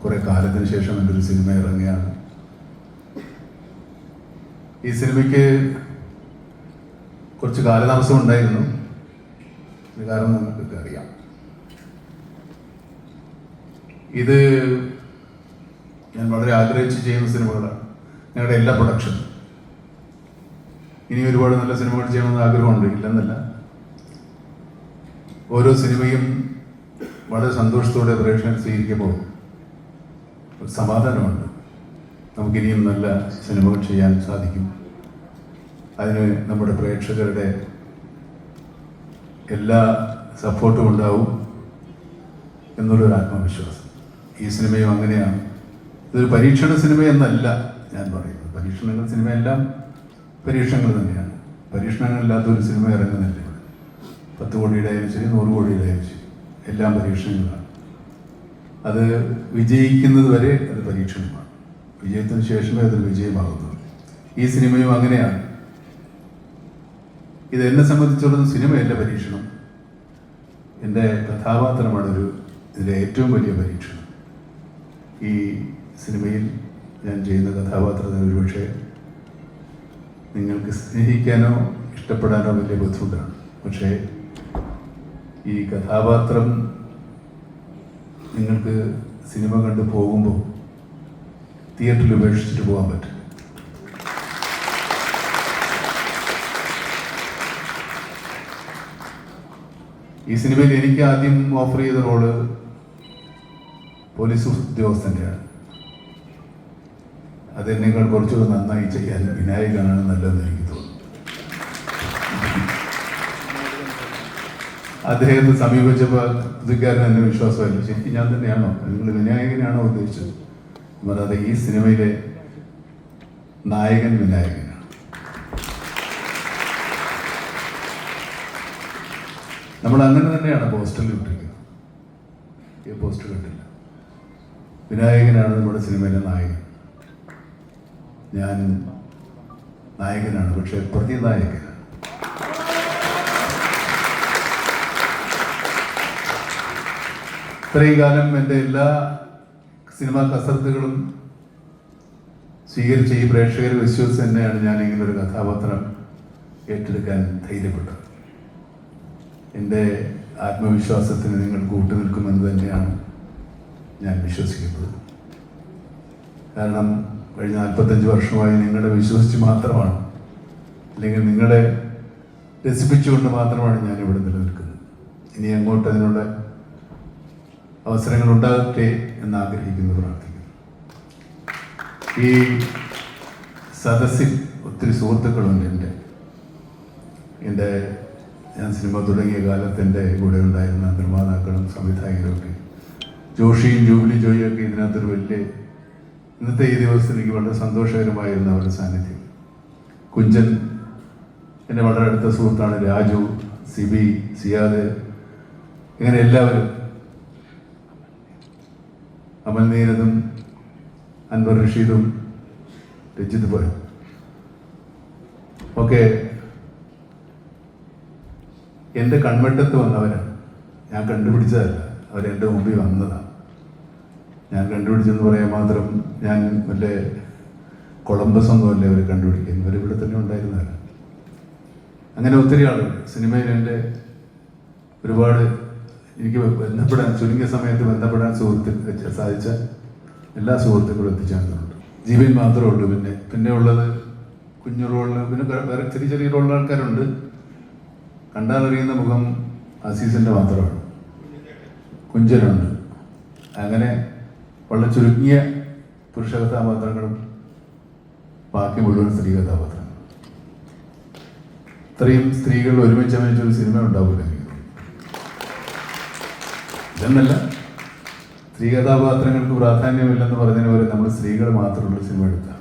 കുറേ കാലത്തിന് ശേഷം എൻ്റെ ഒരു സിനിമ ഇറങ്ങിയാണ്. ഈ സിനിമയ്ക്ക് കുറച്ച് കാലതാമസം ഉണ്ടായിരുന്നു. ഇത് കാരണം നമുക്കൊക്കെ അറിയാം. ഇത് ഞാൻ വളരെ ആഗ്രഹിച്ച് ചെയ്യുന്ന സിനിമകളാണ്. ഞങ്ങളുടെ എല്ലാ പ്രൊഡക്ഷനും ഇനി ഒരുപാട് നല്ല സിനിമകൾ ചെയ്യണമെന്ന് ആഗ്രഹമുണ്ട്, ഇല്ലെന്നല്ല. ഓരോ സിനിമയും വളരെ സന്തോഷത്തോടെ പ്രേക്ഷകർ സ്വീകരിക്കുമ്പോൾ ഒരു സമാധാനമുണ്ട്. നമുക്കിനിയും നല്ല സിനിമകൾ ചെയ്യാൻ സാധിക്കും. അതിന് നമ്മുടെ പ്രേക്ഷകരുടെ എല്ലാ സപ്പോർട്ടും ഉണ്ടാവും എന്നുള്ളൊരു ആത്മവിശ്വാസം. ഈ സിനിമയും അങ്ങനെയാണ്. ഇതൊരു പരീക്ഷണ സിനിമയെന്നല്ല ഞാൻ പറയുന്നത്. പരീക്ഷണങ്ങൾ സിനിമയെല്ലാം പരീക്ഷണങ്ങൾ തന്നെയാണ്. പരീക്ഷണങ്ങളില്ലാത്തൊരു സിനിമ ഇറങ്ങുന്നില്ല. 10 കോടിയുടെ ആയാലും ശരി, 100 കോടിയുടെ ആയാലും ശരി, എല്ലാം പരീക്ഷണങ്ങളാണ്. അത് വിജയിക്കുന്നത് വരെ അത് പരീക്ഷണമാണ്. വിജയത്തിന് ശേഷമേ അതൊരു വിജയമാകുന്നത്. ഈ സിനിമയും അങ്ങനെയാണ്. ഇത് എന്നെ സംബന്ധിച്ചിടത്തോളം സിനിമയല്ല പരീക്ഷണം. എൻ്റെ കഥാപാത്രമാണ് ഇതിൻ്റെ ഏറ്റവും വലിയ പരീക്ഷണം. ഈ സിനിമയിൽ ഞാൻ ചെയ്യുന്ന കഥാപാത്രത്തിന് ഒരുപക്ഷെ നിങ്ങൾക്ക് സ്നേഹിക്കാനോ ഇഷ്ടപ്പെടാനോ വലിയ ബുദ്ധിമുട്ടാണ്. പക്ഷേ ഈ കഥാപാത്രം നിങ്ങൾക്ക് സിനിമ കണ്ട് പോകുമ്പോൾ തിയേറ്ററിൽ ഉപേക്ഷിച്ചിട്ട് പോകാൻ പറ്റും. ഈ സിനിമയിൽ എനിക്ക് ആദ്യം ഓഫർ ചെയ്ത റോള് പോലീസ് ഉദ്യോഗസ്ഥൻ്റെയാണ്. അതെന്നേക്കാൾ കുറച്ചുകൂടെ നന്നായി ചെയ്യാൻ വിനായകനാണ് നല്ലതെന്ന് എനിക്ക് തോന്നുന്നു. അദ്ദേഹത്തെ സമീപിച്ചപ്പോൾ പുതുക്കാരൻ എന്നെ വിശ്വാസമല്ല. ശരിക്കും ഞാൻ തന്നെയാണോ, നിങ്ങൾ വിനായകനാണോ ഉദ്ദേശിച്ചത്? അതായത് ഈ സിനിമയിലെ നായകൻ വിനായകനാണ്. നമ്മൾ അങ്ങനെ തന്നെയാണ് പോസ്റ്ററിൽ ഇട്ടിരിക്കുന്നത്. ഈ പോസ്റ്റർ കണ്ടില്ല. വിനായകനാണ് നമ്മുടെ സിനിമയിലെ നായകൻ. ഞാൻ നായകനാണ്, പക്ഷെ പ്രതിനായകനാണ്. ഇത്രയും കാലം എൻ്റെ എല്ലാ സിനിമാ കസർത്തുകളും സ്വീകരിച്ച ഈ പ്രേക്ഷകർ വിശ്വസിച്ച് തന്നെയാണ് ഞാൻ ഇങ്ങനൊരു കഥാപാത്രം ഏറ്റെടുക്കാൻ ധൈര്യപ്പെട്ടത്. എൻ്റെ ആത്മവിശ്വാസത്തിന് നിങ്ങൾ കൂട്ടുനിൽക്കുമെന്ന് തന്നെയാണ് ഞാൻ വിശ്വസിക്കുന്നത്. കാരണം കഴിഞ്ഞ 45 വർഷമായി നിങ്ങളെ വിശ്വസിച്ച് മാത്രമാണ്, അല്ലെങ്കിൽ നിങ്ങളെ രസിപ്പിച്ചുകൊണ്ട് മാത്രമാണ് ഞാനിവിടെ നിലനിൽക്കുന്നത്. ഇനി അങ്ങോട്ട് അതിനുള്ള അവസരങ്ങൾ ഉണ്ടാകട്ടെ എന്ന് ആഗ്രഹിക്കുന്നു, പ്രാർത്ഥിക്കുന്നു. ഈ സദസ്സിൽ ഒത്തിരി സുഹൃത്തുക്കളുണ്ട്. ഞാൻ സിനിമ തുടങ്ങിയ കാലത്ത് എൻ്റെ കൂടെ ഉണ്ടായിരുന്ന നിർമ്മാതാക്കളും സംവിധായകരും ഒക്കെ, ജോഷിയും ജൂബിലി ജോയിയൊക്കെ ഇതിനകത്തൊരു വലിയ, ഇന്നത്തെ ഈ ദിവസത്തിൽ എനിക്ക് വളരെ സന്തോഷകരമായിരുന്ന അവരുടെ സാന്നിധ്യം. കുഞ്ചൻ എൻ്റെ വളരെ അടുത്ത സുഹൃത്താണ്. രാജു, സിബി, സിയാദ്, ഇങ്ങനെ എല്ലാവരും, അമൽ നീരദും അൻവർ റഷീദും രജിത് പോയും ഒക്കെ എൻ്റെ കൺവെട്ടത്ത് വന്നവരാണ്. ഞാൻ കണ്ടുപിടിച്ചതല്ല, അവരെൻ്റെ മുമ്പിൽ വന്നതാണ്. ഞാൻ കണ്ടുപിടിച്ചെന്ന് പറയാൻ മാത്രം ഞാൻ വല്ല കൊളംബസ് ഒന്നുമല്ലേ അവർ കണ്ടുപിടിക്കുന്നത്. ഇവരിവിടെ തന്നെ ഉണ്ടായിരുന്നവരാണ്. അങ്ങനെ ഒത്തിരി ആളുകൾ സിനിമയിൽ എൻ്റെ ഒരുപാട് എനിക്ക് ബന്ധപ്പെടാൻ, ചുരുങ്ങിയ സമയത്ത് ബന്ധപ്പെടാൻ സാധിച്ച എല്ലാ സുഹൃത്തുക്കളും എത്തിച്ചേർന്നിട്ടുണ്ട്. ജീവൻ മാത്രമേ ഉള്ളൂ. പിന്നെ ഉള്ളത് കുഞ്ഞു റോളിൽ, പിന്നെ വേറെ ചെറിയ ചെറിയ റോളിൽ ആൾക്കാരുണ്ട്. കണ്ടാലറിയുന്ന മുഖം അസീസിൻ്റെ മാത്രമാണ്. കുഞ്ചനുണ്ട്. അങ്ങനെ വളരെ ചുരുങ്ങിയ പുരുഷ കഥാപാത്രങ്ങളും ബാക്കി മുഴുവൻ സ്ത്രീ കഥാപാത്രങ്ങൾ. ഇത്രയും സ്ത്രീകൾ ഒരുമിച്ച് അഭിനയിച്ചൊരു സിനിമ ഉണ്ടാവില്ല. ഇതെന്നല്ല, സ്ത്രീ കഥാപാത്രങ്ങൾക്ക് പ്രാധാന്യമില്ലെന്ന് പറഞ്ഞതിന് പോലെ നമ്മൾ സ്ത്രീകൾ മാത്രമുള്ള സിനിമ എടുത്താൽ